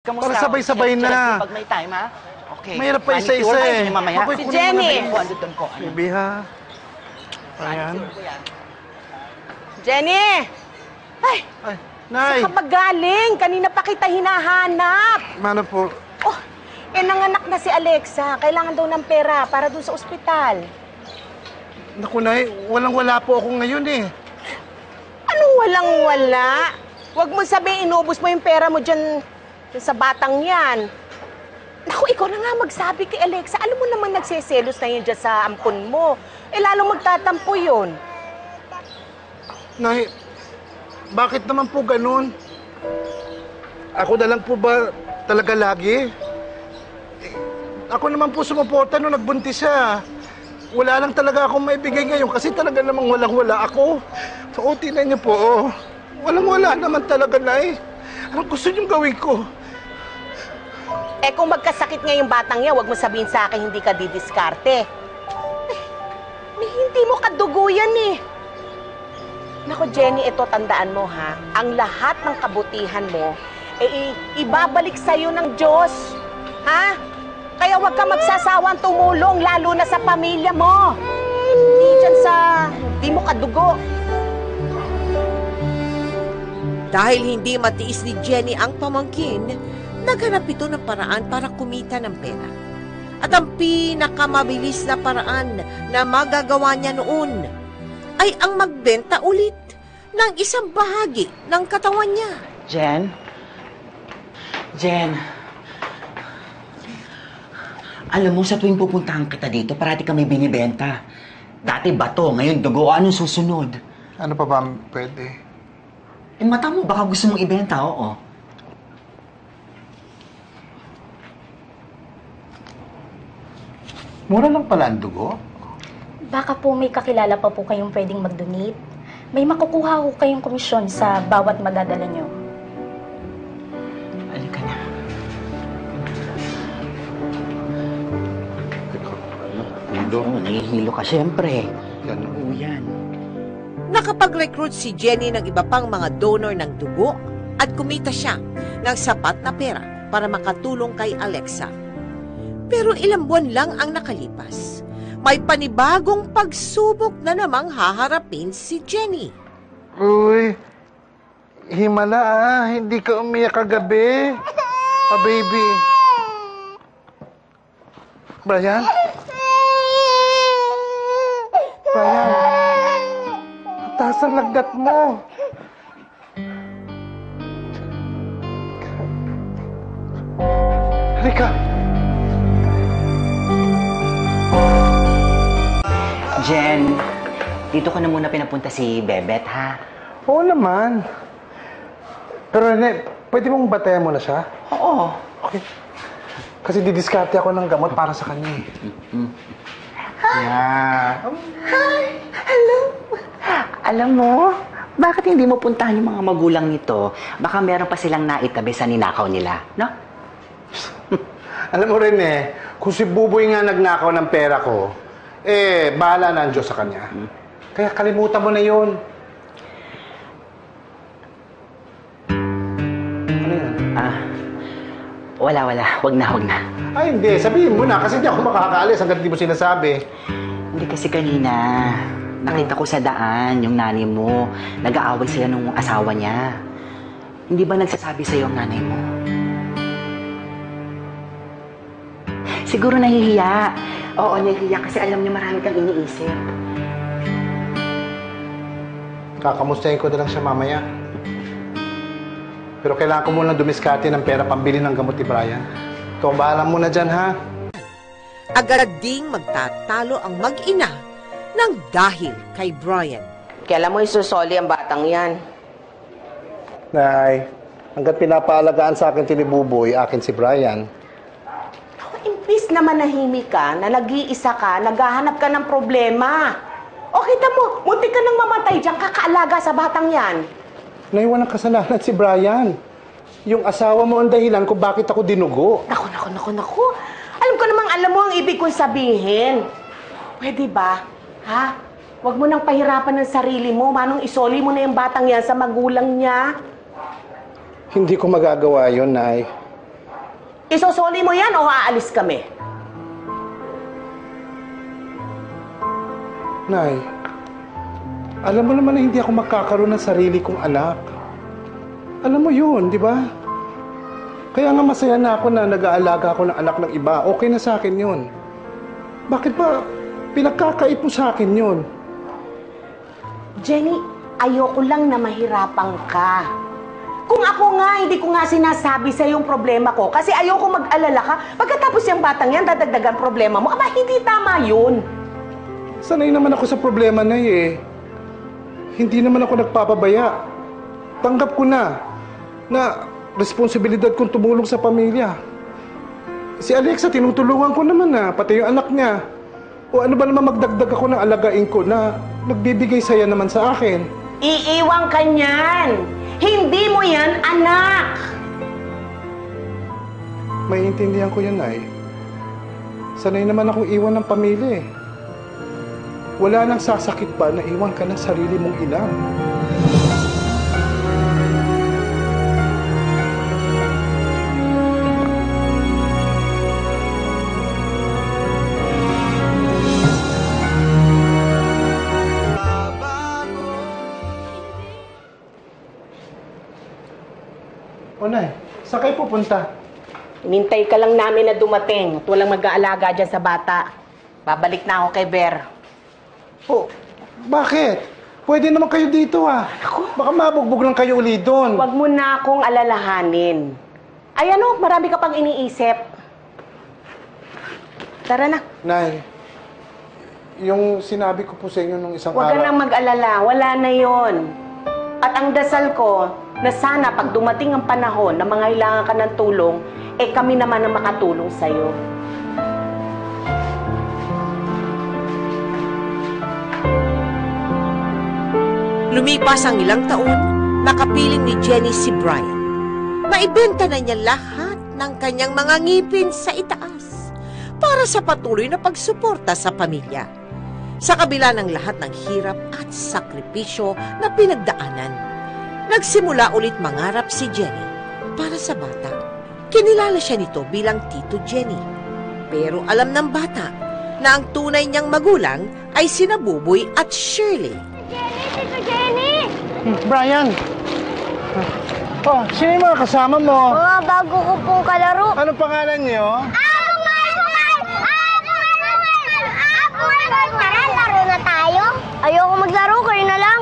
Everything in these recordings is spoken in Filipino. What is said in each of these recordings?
Kamusta? Para sabay-sabay na. Pag may time, ha? Okay. Mahirap pa isa-isa eh. Mamaya. Ako'y Si kunin mo Jenny. na Ko, andun ko. Ano? Bibi ha. Ayan. Jenny! Ay, Ay, Nay. saan ka ba galing? Kanina pa kita hinahanap. Mano po? Oh, nanganak na si Alexa. Kailangan daw ng pera para doon sa ospital. Naku, Nay. Walang-wala po ako ngayon eh. Anong walang-wala? Huwag mo sabihin, inubos mo yung pera mo dyan sa batang yan. Naku, ikaw na nga magsabi kay Alexa. Alam mo naman nagseselos na yun dyan sa ampon mo. Lalong magtatampo yun. Nay, bakit naman po ganun? Ako na lang po ba talaga lagi? Ako naman po sumuporta nung nagbuntis siya. Wala lang talaga akong maibigay ngayon kasi talaga namang walang-wala ako. So, tingnan niyo po, oh. Walang-wala naman talaga, Nay. Anong gusto niyong gawin ko? Eh kung magkasakit nga yung batang yan, huwag mo sabihin sa akin hindi ka didiskarte. Hindi mo kadugo yan eh. Naku, Jenny, ito tandaan mo ha. Ang lahat ng kabutihan mo, ibabalik sa'yo ng Diyos. Ha? Kaya huwag ka magsasawang tumulong, lalo na sa pamilya mo. Hindi dyan sa hindi mo kadugo. Dahil hindi matiis ni Jenny ang pamangkin, naghanap ito ng paraan para kumita ng pera. At ang pinakamabilis na paraan na magagawa niya noon ay ang magbenta ulit ng isang bahagi ng katawan niya. Jen, alam mo, sa tuwing pupuntahan kita dito, parati kami binibenta. Dati bato, ngayon dugo. Anong susunod? Ano pa ba pwede? Mata mo, baka gusto mong ibenta, oo. Mura lang pala ang dugo. Baka po may kakilala pa po kayong pwedeng mag-donate. May makukuha ko kayong komisyon sa bawat madadala nyo. Halika na. Oo, nahihilo ka siyempre. Yan. Oo, yan. Nakapag-recruit si Jenny ng iba pang mga donor ng dugo at kumita siya ng sapat na pera para makatulong kay Alexa. Pero ilang buwan lang ang nakalipas. May panibagong pagsubok na namang haharapin si Jenny. Uy, himala ah. Hindi ka umiyak kagabi. Baby. Brian? Brian? Ang taas ang lagnat mo. Halika. Jen, dito ko na muna pinapunta si Bebet, ha? Oo naman. Pero Rene, pwede mong batayan mo na siya? Oo. Okay. Kasi didiskarte ako ng gamot para sa kanya eh. Yeah. Hi! Hello! Alam mo, bakit hindi mo puntahan yung mga magulang nito? Baka meron pa silang naitabi sa ninakaw nila, no? Alam mo rin kung si Buboy nga nagnakaw ng pera ko, bahala na ang Diyos sa kanya. Kaya kalimutan mo na yun. Ano yun? Wala. Wag na. Ay, hindi. Sabihin mo na kasi hindi ako makakaalis hanggang di mo sinasabi. Hindi kasi kanina, nakita ko sa daan yung nanay mo. Nag-aaway sila nung asawa niya. Hindi ba nagsasabi sa'yo ang nanay mo? Siguro nahihiya. Oo, nahihiya kasi alam niya marami kang iniisip. Kakamustahin ko na lang siya mamaya. Pero kailangan ko muna dumiskarte ng pera pambili ng gamot ni Brian. Ikaw, bahala muna dyan, ha? Agad ding magtatalo ang mag-ina ng dahil kay Brian. Kaya alam mo, isusoli ang batang yan. Nay, hanggat pinapaalagaan sa akin tinibuboy, akin si Brian. Imbis na manahimik ka, na nag-iisa ka, naghahanap ka ng problema. O kita mo, muntik ka nang mamatay dyan, kakaalaga sa batang yan. Nay, walang kasalanan si Brian. Yung asawa mo ang dahilan kung bakit ako dinugo. Naku. Alam ko namang alam mo ang ibig kong sabihin. Pwede ba? Ha? Huwag mo nang pahirapan ng sarili mo. Manong isoli mo na yung batang yan sa magulang niya. Hindi ko magagawa yun, Nay. Isosoli mo yan o aalis kami? Nay, alam mo naman na hindi ako magkakaroon ng sarili kong anak. Alam mo yun, di ba? Kaya nga masaya na ako na nag-aalaga ako ng anak ng iba. Okay na sa akin yun. Bakit ba pinagkakait mo sa akin yun? Jenny, ayoko lang na mahirapan ka. Kung ako nga, hindi ko nga sinasabi sa yung problema ko kasi ayoko mag-alala ka. Pagkatapos yung batang yan, dadagdagan problema mo. Aba, hindi tama yun. Sanay naman ako sa problema na Hindi naman ako nagpapabaya. Tanggap ko na responsibilidad kong tumulong sa pamilya. Si Alexa, tinutulungan ko naman pati yung anak niya. O ano ba naman magdagdag ako ng alagain ko na nagbibigay saya naman sa akin? Iiwang ka niyan. Hindi mo yan anak. Maiintindihan ko yan, Nay. Sanay naman akong iwan ng pamilya Wala nang sasakit pa na iwan ka ng sarili mong ina. O, Nay, saan kayo pupunta? Nintay ka lang namin na dumating at walang mag-aalaga dyan sa bata. Babalik na ako kay Ber. Oh, bakit? Pwede naman kayo dito Baka mabugbog lang kayo uli doon. Huwag mo na akong alalahanin. Ay ano, marami ka pang iniisip. Tara na. Nay, yung sinabi ko po sa inyo nung isang Huwag ka araw... nang mag-alala. Wala na yon. At ang dasal ko, na sana pag dumating ang panahon na mangailangan ka ng tulong, kami naman ang makatulong sa'yo. Lumipas ang ilang taon, nakapiling ni Jenny si Brian. Naibenta na niya lahat ng kanyang mga ngipin sa itaas para sa patuloy na pagsuporta sa pamilya. Sa kabila ng lahat ng hirap at sakripisyo na pinagdaanan, nagsimula ulit mangarap si Jenny para sa bata. Kinilala siya nito bilang Tito Jenny. Pero alam ng bata na ang tunay niyang magulang ay sina Buboy at Shirley. Tito Jenny! Brian! Oh, sino yung mga kasama mo? Mga bago ko pong kalaro. Anong pangalan niyo? Laro na tayo? Ayoko maglaro, kayo na lang.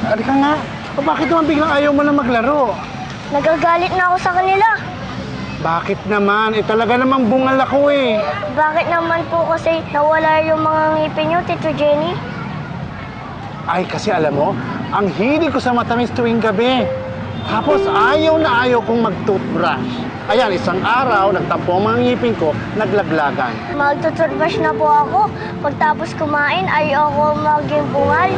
Halika nga. O bakit naman biglang ayaw mo na maglaro? Nagagalit na ako sa kanila. Bakit naman? Talaga namang bungal ako Bakit naman po kasi nawala yung mga ngipin niyo, Tito Jenny? Ay, kasi alam mo, ang hilig ko sa matamis tuwing gabi. Tapos ayaw na ayaw kong mag-toothbrush. Ayan, isang araw, nagtampo ang mga ngipin ko, naglaglagan. Magtututbrush na po ako. Pagtapos kumain, ayoko maging bungal.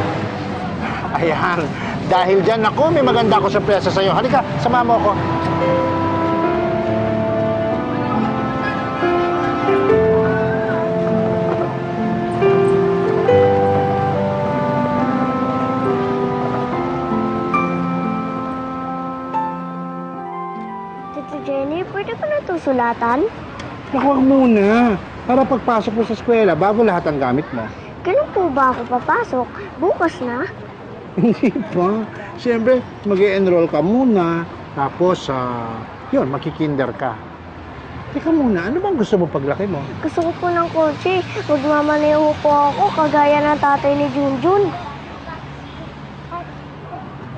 Ayan, dahil dyan ako, may maganda ako sorpresa sa'yo. Halika, sama mo ako. Tito Jenny, pwede ko na ito sulatan? Naku, wag muna. Para pagpasok mo sa eskwela, bago lahat ang gamit mo. Ganun po ba ako papasok? Bukas na? Hindi pa. Siyempre, mag-e-enroll ka muna. Tapos, yun, makikinder ka. Teka muna, ano bang gusto mo paglaki mo? Gusto ko po ng kotse. Magmamaneho po ako, kagaya ng tatay ni Junjun.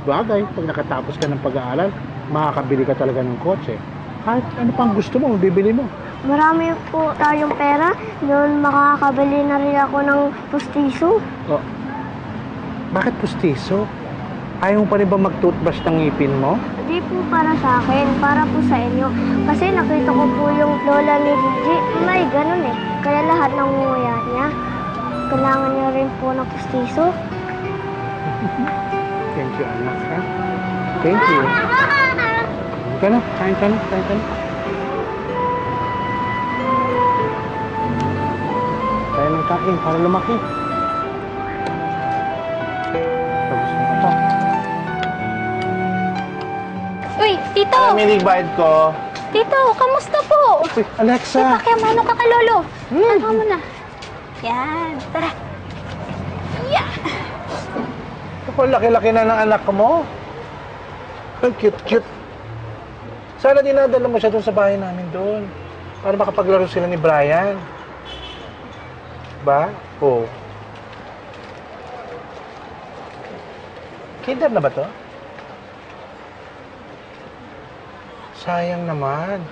Bagay, pag nakatapos ka ng pag-aaral, makakabili ka talaga ng kotse. Kahit ano pang gusto mo, bibili mo. Marami po tayong pera. Noon makakabili na rin ako ng pustiso. Oh. Bakit pustiso? Ayaw mo pa rin ba mag-toothbrush ng ngipin mo? Hindi po para sa akin, para po sa inyo. Kasi nakita ko po yung lola ni Gigi. May ganun Kaya lahat ng nguya niya, kailangan niya rin po ng pustiso. Thank you, anak, ha? Thank you. Ka na, kain ka na. Kain ng kain para lumaki. Tapos mo ito. Uy, Tito! Minibayad ko. Tito, kamusta po? Uy, Alexa! Pakiamano ka kay Lolo. Ano mo na? Yan, tara. Yeah! Ako, laki-laki na ng anak mo. Ang cute-cute. Sana dinadala mo siya doon sa bahay namin doon. Para makapaglaro sila ni Brian. Ba? Oo. Kinder na ba to? Sayang naman.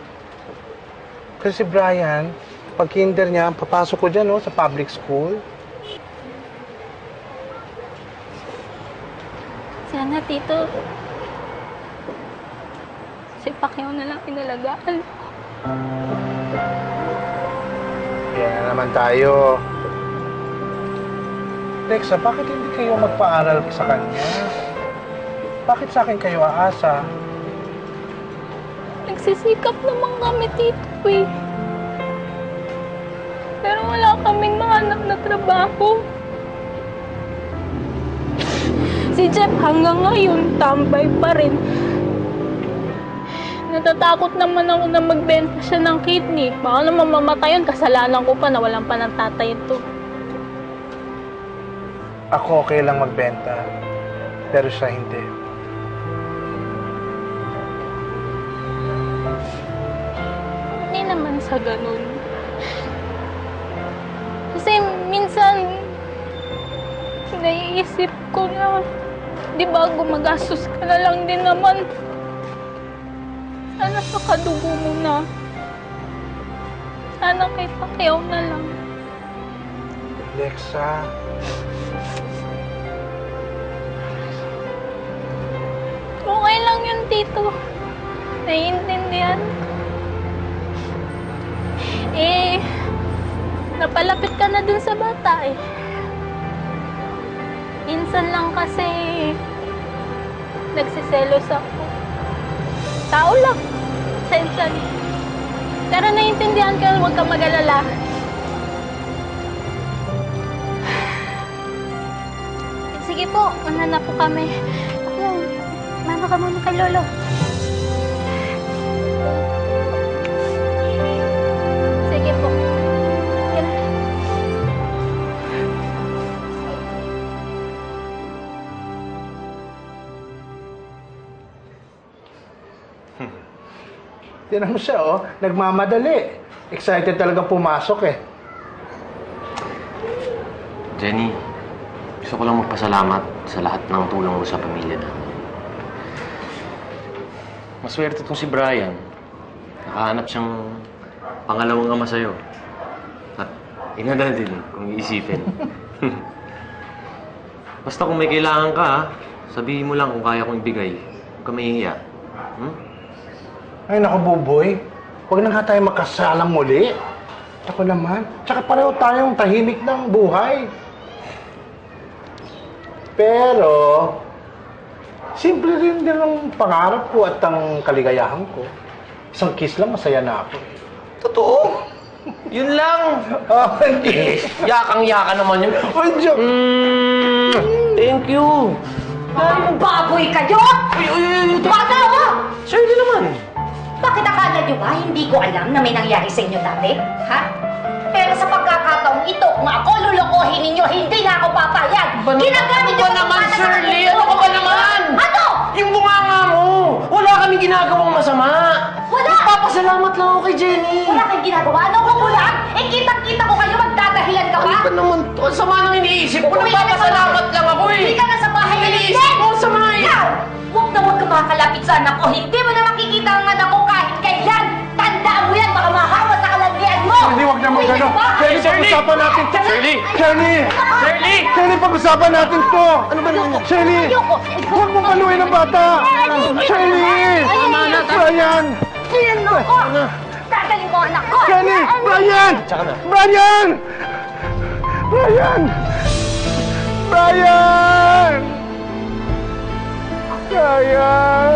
Kasi si Brian, pag kinder niya, papasok ko dyan, no, sa public school. Sana, Tito. Si Pacquiao na lang inalagaan. Yan na naman tayo. Lexa, bakit hindi kayo magpaaral sa kanya? Bakit sa akin kayo aasa? Nagsisikap naman kami, Tito, eh. Pero wala kaming mahanap na trabaho. Si Jeff hanggang ngayon, tambay pa rin. Natatakot naman ako na magbenta siya ng kidney. Baka naman mamatay yun, kasalanan ko pa na walang pa ng tatay ito. Ako okay lang magbenta, pero siya hindi. Hindi naman sa ganun. Kasi minsan, naiisip ko na, di ba gumagastos ka na lang din naman. Sana sa kadugo mo na. Sana kay Pacquiao na lang. Lexa, Okay lang yun, Tito. Naiintindihan. Eh, napalapit ka na dun sa bata eh. Minsan lang kasi nagsiselos ako. Tao lang. Sensya. Pero naiintindihan ka, huwag kang mag-alala. Sige po, una na po kami. Mano ka muna kay Lolo. Sige po. Sige na. tinan mo siya, oh. Nagmamadali. Excited talaga pumasok, eh. Jenny, gusto ko lang magpasalamat sa lahat ng tulong mo sa pamilya namin. Maswerte itong si Brian. Nakahanap siyang pangalawang ama sa'yo. At ina na din, kung iisipin. Basta kung may kailangan ka, ha, sabihin mo lang kung kaya kong ibigay. Huwag ka mahihiya. Hmm? Ay, naku, Buboy. Huwag na nga tayo magkasalang muli. Ako naman. Tsaka pareho tayong tahimik ng buhay. Pero, simple rin din ang pangarap ko at ang kaligayahan ko. Isang kiss lang, masaya na ako. Totoo? Yun lang! Oh, hindi. Yakang-yaka naman yun. Uy, joke! Thank you! Ang baboy kayo! Bata ko! Sir, di naman. Bakit akala nyo ba hindi ko alam na may nangyari sa inyo dati? Ha? Pero sa pagkakataong ito, kung ako lulukohin ninyo, hindi na ako papayag! Ginagamit nyo Ano naman, para sa Shirley? kanila. Ano ka ba naman? Ano? Yung bunganga mo! Wala kaming ginagawang masama! Wala! Papasalamat lang ako kay Jenny! Wala kang ginagawa? Ano ko kulang? Eh, kitang-kita ko kayo, magdadahilan ka pa? Ano ba naman to? Ang sama nang iniisip ko. Umuwi ka na sa Nagpapasalamat bahay. lang ako eh! Hindi ka na sa bahay na Iniisip ko, sama eh! Ikaw! Huwag na huwag ka makalapit sa anak ko. Hindi mo na makikita ang anak ko kahit kailan. Tandaan mo yan, baka mahawa sa kalandian mo. Hindi, huwag naman Uwi ka gano'n. sa bahay. Shirley, pag-usapan natin to. Shirley! Shirley! Shirley! Shirley, pag-usapan natin to. Ano ba naman yan? Shirley! Ayoko. Huwag mong paluin ang bata! Shirley! Brian! Ayan mo ko. Tataling ko anak ko. Shirley! Brian! Tsaka na. Brian! Brian! Brian! Brian!